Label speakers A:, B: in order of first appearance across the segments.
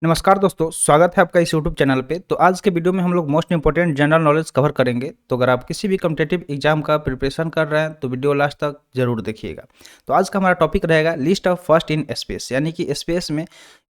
A: नमस्कार दोस्तों, स्वागत है आपका इस यूट्यूब चैनल पे। तो आज के वीडियो में हम लोग most important general knowledge cover करेंगे। तो अगर आप किसी भी कॉम्पिटिटिव एग्जाम का प्रिपरेशन कर रहे हैं तो वीडियो लास्ट तक जरूर देखिएगा। तो आज का हमारा टॉपिक रहेगा list of first in space, यानी कि स्पेस में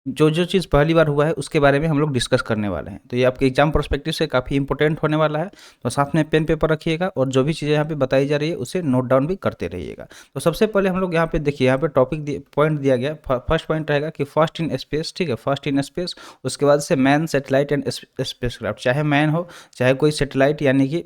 A: जो जो चीज़ पहली बार हुआ है उसके बारे में हम लोग डिस्कस करने वाले हैं। तो ये आपके एग्जाम पर्सपेक्टिव से काफ़ी इंपॉर्टेंट होने वाला है। तो साथ में पेन पेपर रखिएगा और जो भी चीज़ें यहाँ पे बताई जा रही है उसे नोट डाउन भी करते रहिएगा। तो सबसे पहले हम लोग यहाँ पे देखिए, यहाँ पे टॉपिक पॉइंट दिया गया। फर्स्ट पॉइंट रहेगा कि फर्स्ट इन स्पेस, ठीक है, फर्स्ट इन स्पेस। उसके बाद से मैन, सैटेलाइट एंड स्पेसक्राफ्ट, चाहे मैन हो चाहे कोई सैटेलाइट यानी कि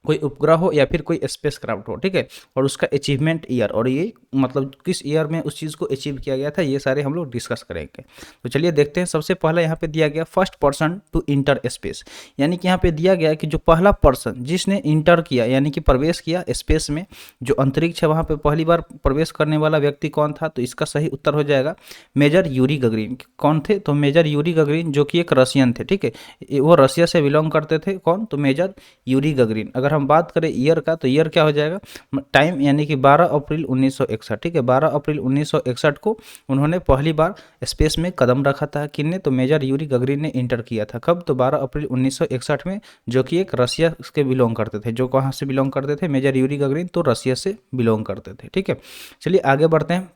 A: कोई उपग्रह हो या फिर कोई स्पेस क्राफ्ट हो, ठीक है, और उसका अचीवमेंट ईयर और ये मतलब किस ईयर में उस चीज़ को अचीव किया गया था, ये सारे हम लोग डिस्कस करेंगे। तो चलिए देखते हैं। सबसे पहला यहाँ पे दिया गया first person to enter space, यानी कि यहाँ पे दिया गया कि जो पहला पर्सन जिसने इंटर किया यानी कि प्रवेश किया स्पेस में, जो अंतरिक्ष है वहाँ पे पहली बार प्रवेश करने वाला व्यक्ति कौन था, तो इसका सही उत्तर हो जाएगा मेजर यूरी गगरिन। कौन थे, तो मेजर यूरी गगरिन, जो कि एक रशियन थे, ठीक है, वो रशिया से बिलोंग करते थे। कौन, तो मेजर यूरी गगरिन। अगर हम बात करें ईयर का, तो ईयर क्या हो जाएगा, टाइम, यानी कि 12 अप्रैल 1961, ठीक है, 12 अप्रैल 1961 को उन्होंने पहली बार स्पेस में कदम रखा था। किसने, तो मेजर यूरी गगरिन ने इंटर किया था। कब, तो 12 अप्रैल 1961 में, जो कि एक रशिया के बिलोंग करते थे। जो कहाँ से बिलोंग करते थे, मेजर यूरी गगरिन, तो रशिया से बिलोंग करते थे, ठीक है। चलिए आगे बढ़ते हैं।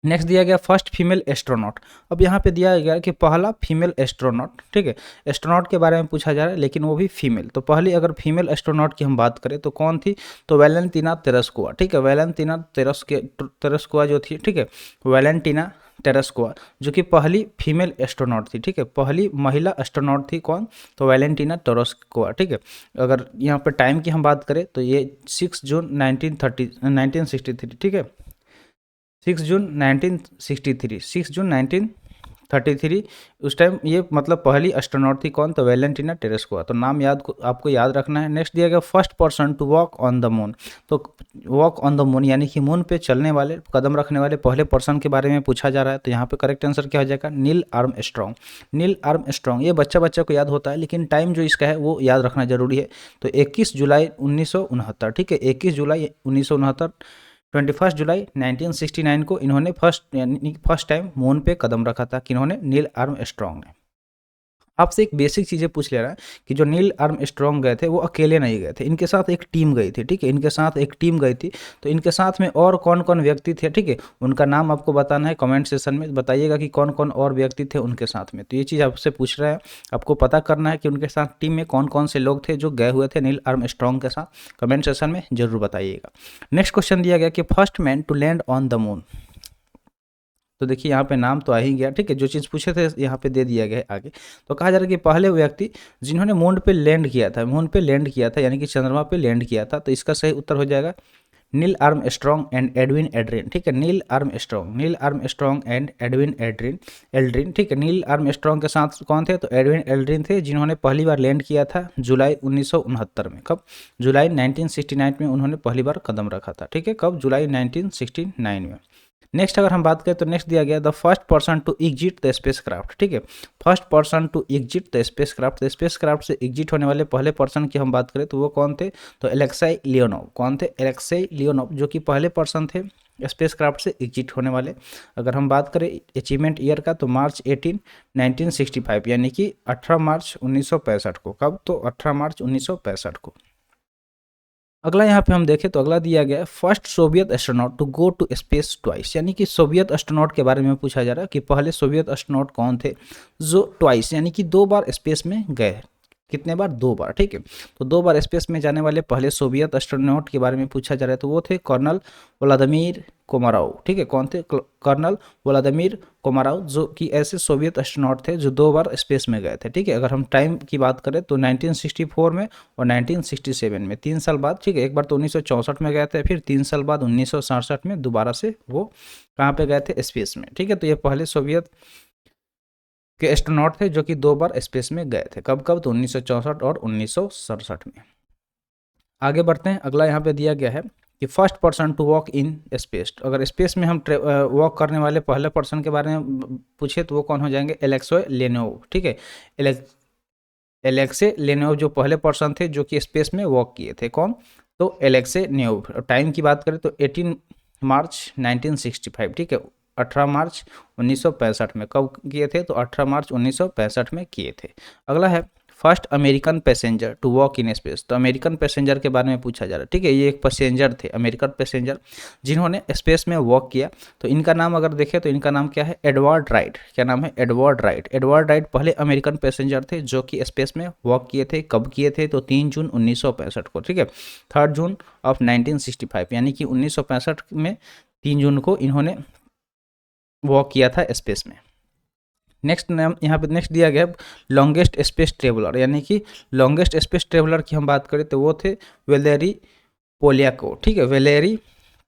A: नेक्स्ट दिया गया फर्स्ट फीमेल एस्ट्रोनॉट। अब यहाँ पे दिया गया कि पहला फीमेल एस्ट्रोनॉट, ठीक है, एस्ट्रोनॉट के बारे में पूछा जा रहा है लेकिन वो भी फीमेल। तो पहली अगर फीमेल एस्ट्रोनॉट की हम बात करें तो कौन थी, तो वैलेंटीना तेरेस्कोवा, ठीक है, वैलेंटीना तेरेस्कोवा जो थी, ठीक है, वैलेंटीना टेरेस्कोवा, जो कि पहली फीमेल एस्ट्रोनॉट थी, ठीक है, पहली महिला एस्ट्रोनॉट थी। कौन, तो वैलेंटीना टेरेस्कोवा, ठीक है। अगर यहाँ पर टाइम की हम बात करें तो ये 6 जून 1963, ठीक है, 6 जून 1963, 6 जून 1933, उस टाइम ये मतलब पहली एस्ट्रोनॉट थी। कौन, तो वैलेंटीना टेरेस्कोवा। तो नाम आपको याद रखना है। नेक्स्ट दिया गया first person to walk on the moon. तो वॉक ऑन द मून यानी कि मून पे चलने वाले, कदम रखने वाले पहले पर्सन के बारे में पूछा जा रहा है। तो यहाँ पे करेक्ट आंसर क्या हो जाएगा, नील आर्मस्ट्रॉन्ग। नील आर्मस्ट्रॉन्ग, ये बच्चा बच्चा को याद होता है लेकिन टाइम जो इसका है वो याद रखना जरूरी है। तो 21 जुलाई 1969, ठीक है, 21 जुलाई 1969, 21 जुलाई 1969 को इन्होंने फर्स्ट टाइम मून पे कदम रखा था। किन्होंने, नील आर्मस्ट्रॉन्ग ने। आपसे एक बेसिक चीज़ें पूछ ले रहा है कि जो नील आर्मस्ट्रॉन्ग गए थे वो अकेले नहीं गए थे, इनके साथ एक टीम गई थी, ठीक है, इनके साथ एक टीम गई थी। तो इनके साथ में और कौन कौन व्यक्ति थे, ठीक है, उनका नाम आपको बताना है। कमेंट सेशन में बताइएगा कि कौन कौन और व्यक्ति थे उनके साथ में। तो ये चीज़ आपसे पूछ रहे हैं, आपको पता करना है कि उनके साथ टीम में कौन कौन से लोग थे जो गए हुए थे नील आर्मस्ट्रॉन्ग के साथ। कमेंट सेशन में जरूर बताइएगा। नेक्स्ट क्वेश्चन दिया गया कि first man to land on the moon. तो देखिए यहाँ पे नाम तो आ ही गया, ठीक है, जो चीज़ पूछे थे यहाँ पे दे दिया गया है आगे। तो कहा जा रहा है कि पहले व्यक्ति जिन्होंने मून पे लैंड किया था, मून पे लैंड किया था यानी कि चंद्रमा पे लैंड किया था। तो इसका सही उत्तर हो जाएगा Neil Armstrong and Edwin Adrian, ठीक है, Neil Armstrong and Edwin Aldrin, ठीक है। नील आर्मस्ट्रॉन्ग के साथ कौन थे, तो एडविन एल्ड्रिन थे, जिन्होंने पहली बार लैंड किया था जुलाई 1969 में। कब, जुलाई 1969 में उन्होंने पहली बार कदम रखा था, ठीक है, कब, जुलाई 1969 में। नेक्स्ट अगर हम बात करें तो नेक्स्ट दिया गया the first person to exit the spacecraft, ठीक है, first person to exit the spacecraft. The spacecraft से एग्जिट होने वाले पहले पर्सन की हम बात करें तो वो कौन थे, तो एलेक्साई लियोनोव। कौन थे, एलेक्साई लियोनोव, जो कि पहले पर्सन थे स्पेस क्राफ्ट से एग्जिट होने वाले। अगर हम बात करें अचीवमेंट ईयर का तो मार्च 18 1965, यानी कि 18 मार्च 1965 को। कब, तो 18 मार्च 1965 को। अगला यहाँ पे हम देखें तो अगला दिया गया है first Soviet astronaut to go to space twice, यानी कि सोवियत एस्ट्रोनॉट के बारे में पूछा जा रहा है कि पहले सोवियत एस्ट्रोनॉट कौन थे जो ट्वाइस यानी कि 2 बार स्पेस में गए। कितने बार, 2 बार, ठीक है। तो 2 बार स्पेस में जाने वाले पहले सोवियत एस्ट्रोनॉट के बारे में पूछा जा रहा है। तो वो थे कर्नल व्लादिमीर कोमारोव, ठीक है, कौन थे, कर्नल व्लादिमीर कोमारोव, जो कि ऐसे सोवियत एस्ट्रोनॉट थे जो 2 बार स्पेस में गए थे, ठीक है। अगर हम टाइम की बात करें तो 1964 में और 1967 में, 3 साल बाद, ठीक है, एक बार तो 1964 में गए थे, फिर 3 साल बाद 1967 में दोबारा से वो कहाँ पे गए थे, स्पेस में, ठीक है। तो ये पहले सोवियत के एस्ट्रोनॉट थे जो कि 2 बार स्पेस में गए थे। कब कब, तो 1964 और 1967 में। आगे बढ़ते हैं। अगला यहाँ पे दिया गया है कि first person to walk in space. अगर स्पेस में हम वॉक करने वाले पहले पर्सन के बारे में पूछे तो वो कौन हो जाएंगे, एलेक्सो लेनोव, ठीक है, एलेक्से लेनोव जो पहले पर्सन थे जो कि स्पेस में वॉक किए थे। कौन, तो एलेक्से नेव। टाइम की बात करें तो 18 मार्च 1965, ठीक है, 18 मार्च 1965 में। कब किए थे? तो 18 मार्च 1965 में किए थे। अगला है first American passenger to walk in space. तो अमेरिकन पैसेंजर के बारे में पूछा जा रहा है, ठीक है। ये एक पैसेंजर थे, अमेरिकन पैसेंजर, जिन्होंने स्पेस में वॉक किया। तो इनका नाम अगर देखें तो इनका नाम क्या है? Edward right. क्या नाम है? Edward right. एडवर्ड राइट पहले अमेरिकन पैसेंजर थे जो कि स्पेस में वॉक किए थे। कब किए थे? तो 3 जून 1965 को, ठीक है। 3 जून ऑफ 1965, यानी कि 1965 में 3 जून को इन्होंने वॉक किया था स्पेस में। नेक्स्ट नाम यहाँ पे नेक्स्ट दिया गया लॉन्गेस्ट स्पेस ट्रेवलर, यानी कि लॉन्गेस्ट स्पेस ट्रेवलर की हम बात करें तो वो थे वेलेरी पोलियाकोव, ठीक है। वेलेरी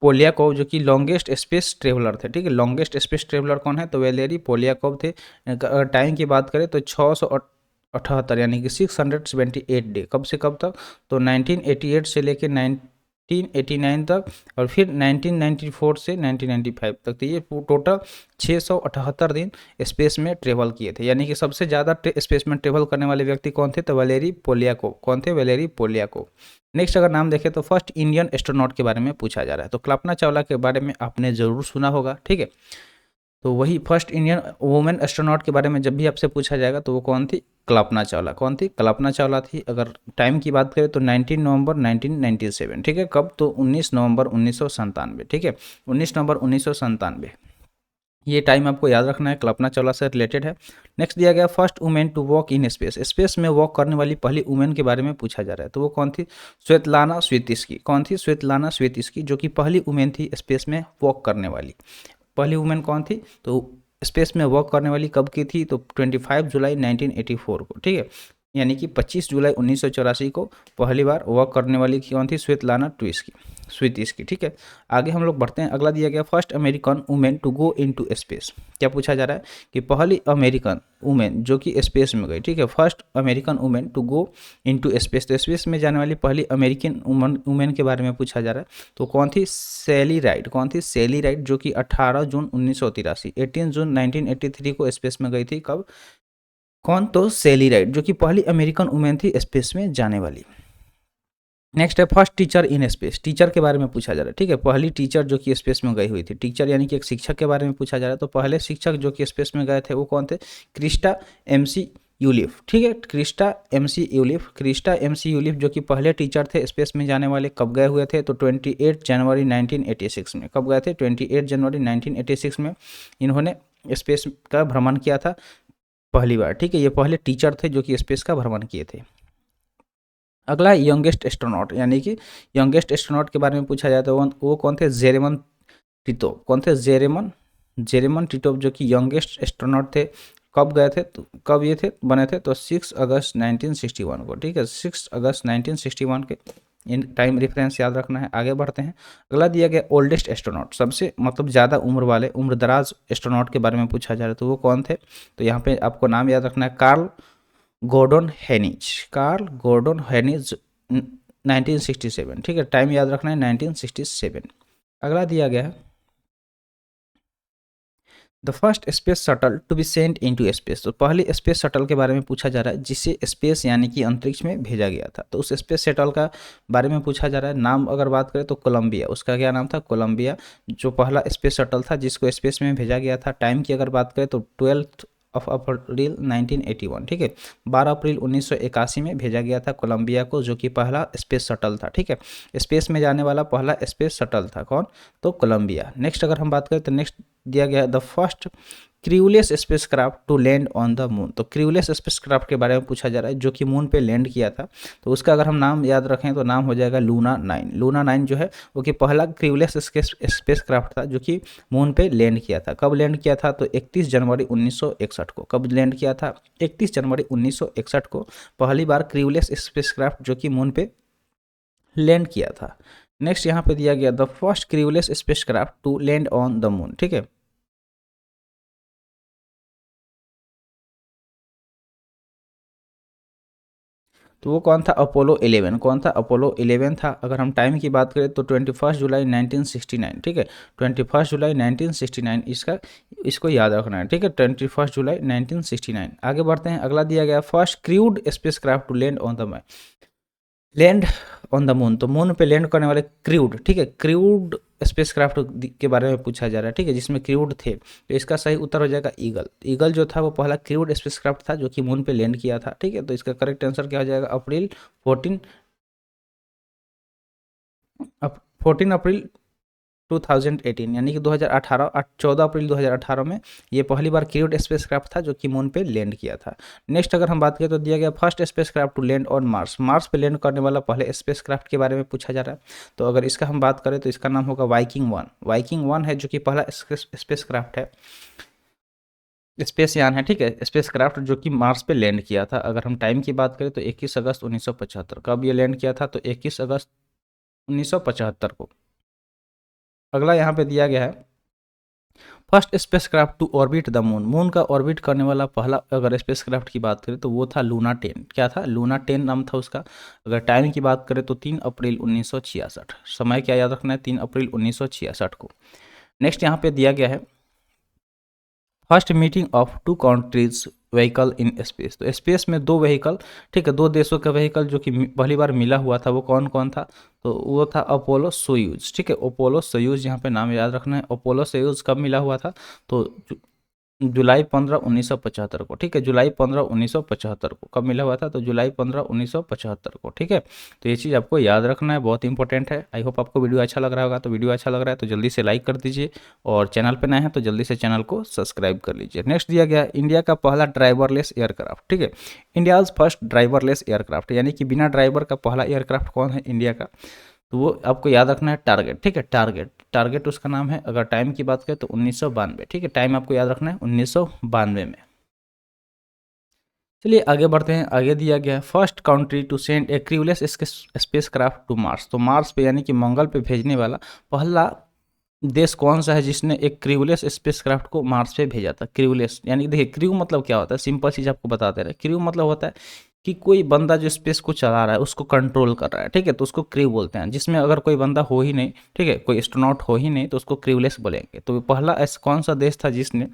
A: पोलियाकोव जो कि लॉन्गेस्ट स्पेस ट्रेवलर थे, ठीक है। लॉन्गेस्ट स्पेस ट्रेवलर कौन है? तो वेलेरी पोलियाकोव थे। अगर टाइम की बात करें तो 678 यानी कि 678 डे। कब से कब तक? तो 1988 से लेकर 1989 तक, और फिर 1994 से 1995 तक। तो ये टोटल 678 दिन स्पेस में ट्रेवल किए थे। यानी कि सबसे ज़्यादा स्पेस में ट्रेवल करने वाले व्यक्ति कौन थे? तो वैलेरी पोलियाकोव। कौन थे? वैलेरी पोलियाकोव। नेक्स्ट अगर नाम देखें तो फर्स्ट इंडियन एस्ट्रोनॉट के बारे में पूछा जा रहा है। तो कल्पना चावला के बारे में आपने ज़रूर सुना होगा, ठीक है। तो वही फर्स्ट इंडियन वुमेन एस्ट्रोनॉट के बारे में जब भी आपसे पूछा जाएगा तो वो कौन थी? कल्पना चावला। कौन थी? कल्पना चावला थी। अगर टाइम की बात करें तो 19 नवंबर 1997, ठीक है। कब? तो 19 नवंबर 1997, ठीक है। 19 नवंबर 1997, ये टाइम आपको याद रखना है, कल्पना चावला से रिलेटेड है। नेक्स्ट दिया गया first women to walk in space. Space में वॉक करने वाली पहली वुमेन के बारे में पूछा जा रहा है। तो वो कौन थी? स्वेतलाना स्वितिस्की। कौन थी? स्वेतलाना स्वितिस्की, जो कि पहली वुमेन थी स्पेस में वॉक करने वाली। पहली वुमेन कौन थी? तो स्पेस में वॉक करने वाली कब की थी? तो 25 जुलाई 1984 को, ठीक है। यानी कि 25 जुलाई 1984 को पहली बार वॉक करने वाली कौन थी? स्वेतलाना स्वितिस्की, ठीक है। आगे हम लोग बढ़ते हैं। अगला दिया गया first American women to go into space. क्या पूछा जा रहा है? कि पहली अमेरिकन वुमेन जो कि स्पेस में गई, ठीक है। First American women to go into space. तो स्पेस में जाने वाली पहली अमेरिकन वुमेन के बारे में पूछा जा रहा है। तो कौन थी? सैली राइट। कौन थी? सैली राइट, जो कि 18 जून 1983, 18 जून 1983 को स्पेस में गई थी। कब? कौन? तो सैली राइट, जो कि पहली अमेरिकन वुमेन थी स्पेस में जाने वाली। नेक्स्ट है first teacher in space. Teacher के बारे में पूछा जा रहा है, ठीक है। पहली टीचर जो कि स्पेस में गई हुई थी। टीचर यानी कि एक शिक्षक के बारे में पूछा जा रहा है। तो पहले शिक्षक जो कि स्पेस में गए थे वो कौन थे? क्रिस्टा एमसी यूलिफ, ठीक है। Christa McAuliffe. Christa McAuliffe जो कि पहले टीचर थे स्पेस में जाने वाले। कब गए हुए थे? तो 28 जनवरी 1986 में। कब गए थे? 28 जनवरी 1986 में इन्होंने स्पेस का भ्रमण किया था पहली बार, ठीक है। ये पहले टीचर थे जो कि स्पेस का भ्रमण किए थे। अगला यंगेस्ट एस्ट्रोनॉट, यानी कि यंगेस्ट एस्ट्रोनॉट के बारे में पूछा जाए तो वो कौन थे? जेरेमन टिटोव। कौन थे? जेरेमन टिटोव, जो कि यंगेस्ट एस्ट्रोनॉट थे। कब गए थे? तो कब ये थे बने थे? तो 6 अगस्त 1961 को, ठीक है। 6 अगस्त 1961 के इन टाइम रेफरेंस याद रखना है। आगे बढ़ते हैं। अगला दिया गया ओल्डेस्ट एस्ट्रोनॉट, सबसे मतलब ज़्यादा उम्र वाले, उम्रदराज एस्ट्रोनॉट के बारे में पूछा जा रहा है। तो वो कौन थे? तो यहाँ पे आपको नाम याद रखना है, कार्ल गॉर्डन हेनिज। कार्ल गॉर्डन हेनिज 1967, ठीक है। टाइम याद रखना है 1967। अगला दिया गया है the first space shuttle to be sent into space. तो पहली स्पेस शटल के बारे में पूछा जा रहा है जिसे स्पेस यानी कि अंतरिक्ष में भेजा गया था। तो उस स्पेस शटल का बारे में पूछा जा रहा है। नाम अगर बात करें तो कोलंबिया। उसका क्या नाम था? कोलंबिया, जो पहला स्पेस शटल था जिसको स्पेस में भेजा गया था। टाइम की अगर बात करें तो 12 अप्रैल 1981, ठीक है। 12 अप्रैल 1981 में भेजा गया था कोलंबिया को, जो कि पहला स्पेस शटल था, ठीक है। स्पेस में जाने वाला पहला स्पेस शटल था। कौन? तो कोलंबिया। नेक्स्ट अगर हम बात करें तो नेक्स्ट दिया गया the first crewless spacecraft to land on the moon. तो क्रूलेस स्पेसक्राफ्ट के बारे में पूछा जा रहा है जो कि मून पे लैंड किया था। तो उसका अगर हम नाम याद रखें तो नाम हो जाएगा लूना 9। लूना 9 जो है वो कि पहला क्रूलेस स्पेसक्राफ्ट था जो कि मून पे लैंड किया था। कब लैंड किया था? तो 31 जनवरी 1961 को। कब लैंड किया था? 31 जनवरी 1961 को पहली बार क्रूलेस स्पेसक्राफ्ट जो कि मून पे लैंड किया था। नेक्स्ट यहाँ पे दिया गया the first crewless spacecraft to land on the moon, ठीक है। तो वो कौन था? अपोलो 11। कौन था? अपोलो 11 था। अगर हम टाइम की बात करें तो 21 जुलाई 1969, ठीक है। 21 जुलाई 1969 इसको याद रखना है, ठीक है। 21 जुलाई 1969। आगे बढ़ते हैं। अगला दिया गया first crewed spacecraft to land on the moon. Land on the moon, तो मून पे लैंड करने वाले क्रूड, ठीक है। क्रूड स्पेसक्राफ्ट के बारे में पूछा जा रहा है, ठीक है, जिसमें क्रूड थे। तो इसका सही उत्तर हो जाएगा ईगल। ईगल जो था वो पहला क्रूड स्पेसक्राफ्ट था जो कि मून पे लैंड किया था, ठीक है। तो इसका करेक्ट आंसर क्या हो जाएगा, अप्रैल 14 अप्रैल 2018, यानी कि 2018 14 अप्रैल 2018 में ये पहली बार क्रूड स्पेसक्राफ्ट था जो कि मून पे लैंड किया था। नेक्स्ट अगर हम बात करें तो दिया गया first spacecraft to land on Mars. Mars पे लैंड करने वाला पहले स्पेसक्राफ्ट के बारे में पूछा जा रहा है। तो अगर इसका हम बात करें तो इसका नाम होगा वाइकिंग 1। वाइकिंग 1 है जो कि पहला स्पेसक्राफ्ट है, स्पेसयान है, ठीक है, स्पेसक्राफ्ट जो कि मार्स पे लैंड किया था। अगर हम टाइम की बात करें तो 21 अगस्त 1975। कब ये लैंड किया था, तो 21 अगस्त 1975 को। अगला यहाँ पे दिया गया है first spacecraft to orbit the moon. Moon का ऑर्बिट करने वाला पहला अगर स्पेसक्राफ्ट की बात करें तो वो था लूना 10। क्या था, लूना 10 नाम था उसका। अगर टाइम की बात करें तो 3 अप्रैल 1966। समय क्या याद रखना है, 3 अप्रैल 1966 को। नेक्स्ट यहाँ पे दिया गया है first meeting of two countries vehicle in space. तो स्पेस में दो व्हीकल, ठीक है, दो देशों का व्हीकल जो कि पहली बार मिला हुआ था वो कौन कौन था, तो वो था अपोलो सोयूज, ठीक है, अपोलो सोयूज, यहाँ पे नाम याद रखना है। अपोलो सोयूज कब मिला हुआ था, तो जुलाई 15 1975 को, ठीक है, जुलाई 15 1975 को। कब मिला हुआ था, तो जुलाई 15 1975 को, ठीक है। तो ये चीज़ आपको याद रखना है, बहुत इंपॉर्टेंट है। आई होप आपको वीडियो अच्छा लग रहा होगा। तो वीडियो अच्छा लग रहा है तो जल्दी से लाइक कर दीजिए, और चैनल पर नए हैं तो जल्दी से चैनल को सब्सक्राइब कर लीजिए। नेक्स्ट दिया गया इंडिया का पहला ड्राइवरलेस एयरक्राफ्ट, ठीक है, इंडियाज फर्स्ट ड्राइवरलेस एयरक्राफ्ट, यानी कि बिना ड्राइवर का पहला एयरक्राफ्ट कौन है इंडिया का, तो वो आपको याद रखना है टारगेट, ठीक है, टारगेट, टारगेट उसका नाम है। अगर टाइम की बात करें तो 1992, ठीक है, टाइम आपको याद रखना है 1992 में। चलिए आगे बढ़ते हैं। आगे दिया गया है first country to send a crewless spacecraft to Mars. तो मार्स पे यानी कि मंगल पे भेजने वाला पहला देश कौन सा है जिसने एक क्रूलेस स्पेसक्राफ्ट को मार्स पे भेजा था। क्रूलेस यानी देखिए, क्रू मतलब क्या होता है, सिंपल चीज़ आपको बताते रहे। क्रू मतलब होता है कि कोई बंदा जो स्पेस को चला रहा है, उसको कंट्रोल कर रहा है, ठीक है, तो उसको क्रू बोलते हैं। जिसमें अगर कोई बंदा हो ही नहीं, ठीक है, कोई एस्ट्रोनॉट हो ही नहीं, तो उसको क्रूलेस बोलेंगे। तो पहला ऐसा कौन सा देश था जिसने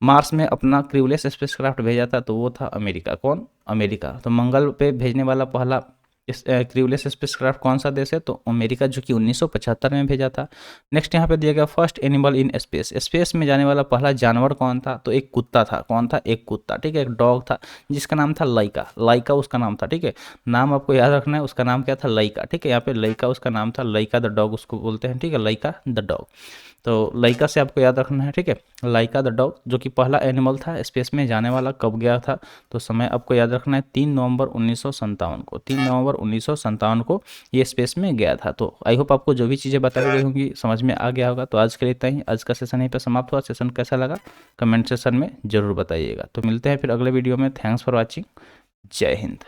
A: मार्स में अपना क्रूलेस स्पेसक्राफ्ट भेजा था, तो वो था अमेरिका। कौन, अमेरिका। तो मंगल पे भेजने वाला पहला क्रूलेस स्पेसक्राफ्ट कौन सा देश है, तो अमेरिका, जो कि 1975 में भेजा था। नेक्स्ट यहाँ पे दिया गया first animal in space. Space में जाने वाला पहला जानवर कौन था, तो एक कुत्ता था। कौन था, एक कुत्ता, ठीक है, एक डॉग था जिसका नाम था लाइका। लाइका उसका नाम था, ठीक है, नाम आपको याद रखना है, उसका नाम क्या था, लाइका, ठीक है। यहाँ पे लाइका उसका नाम था, लाइका द डॉग उसको बोलते हैं, ठीक है, लाइका द डॉग। तो लाइका से आपको याद रखना है, ठीक है, लाइका द डॉग जो कि पहला एनिमल था स्पेस में जाने वाला। कब गया था, तो समय आपको याद रखना है 3 नवंबर 1957 को। 3 नवंबर 1957 को ये स्पेस में गया था। तो आई होप आपको जो भी चीज़ें बताई गई होंगी समझ में आ गया होगा। तो आज के लिए इतना ही। आज का सेशन यहीं पर समाप्त हुआ। सेशन कैसा लगा कमेंट सेशन में ज़रूर बताइएगा। तो मिलते हैं फिर अगले वीडियो में। Thanks for watching. जय हिंद।